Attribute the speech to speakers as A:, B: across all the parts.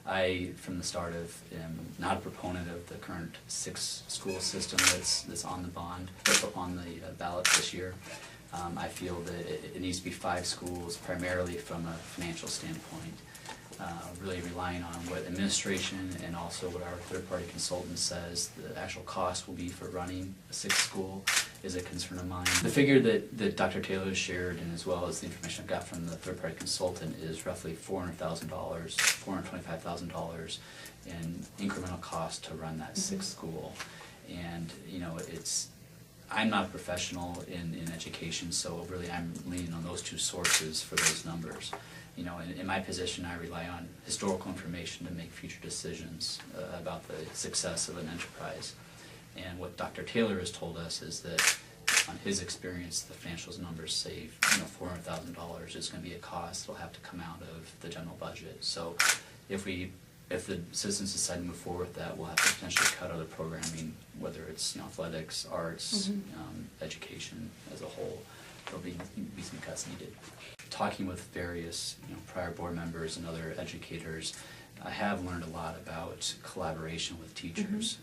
A: I, from the start, am not a proponent of the current 6-school system that's on the ballot this year. I feel that it needs to be 5 schools, primarily from a financial standpoint, really relying on what administration and also what our third-party consultant says the actual cost will be for running a 6th school is a concern of mine. The figure that Dr. Taylor has shared, and as well as the information I got from the third-party consultant, is roughly $400,000, $425,000 in incremental cost to run that 6th school. And you know, I'm not a professional in education, so really I'm leaning on those 2 sources for those numbers. You know, in my position, I rely on historical information to make future decisions about the success of an enterprise. And what Dr. Taylor has told us is that, on his experience, the financials numbers say, you know, $400,000 is going to be a cost that'll have to come out of the general budget. So, if the citizens decide to move forward with that, we'll have to potentially cut other programming, whether it's, you know, athletics, arts, education as a whole. There'll be some cuts needed. Talking with various, you know, prior board members and other educators, I have learned a lot about collaboration with teachers.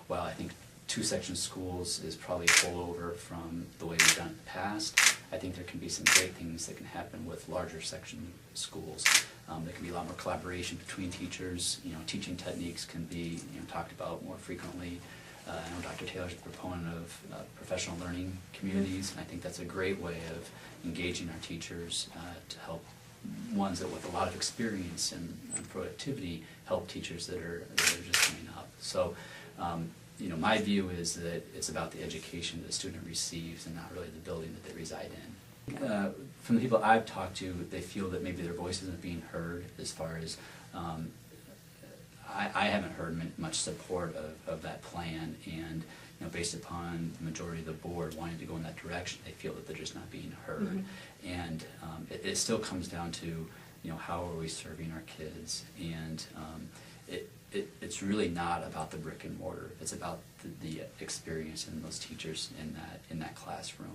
A: While I think 2-section schools is probably a holdover from the way we've done it in the past, I think there can be some great things that can happen with larger section schools. There can be a lot more collaboration between teachers. You know, teaching techniques can be, you know, talked about more frequently. I know Dr. Taylor's a proponent of professional learning communities, and I think that's a great way of engaging our teachers to help ones that with a lot of experience and productivity help teachers that are just coming up. So, you know, my view is that it's about the education that the student receives and not really the building that they reside in. From the people I've talked to, they feel that maybe their voice isn't being heard as far as I haven't heard much support of that plan, and you know, based upon the majority of the board wanting to go in that direction, they feel that they're just not being heard. And it still comes down to, you know, how are we serving our kids, and it's really not about the brick and mortar. It's about the experience in those teachers in that classroom.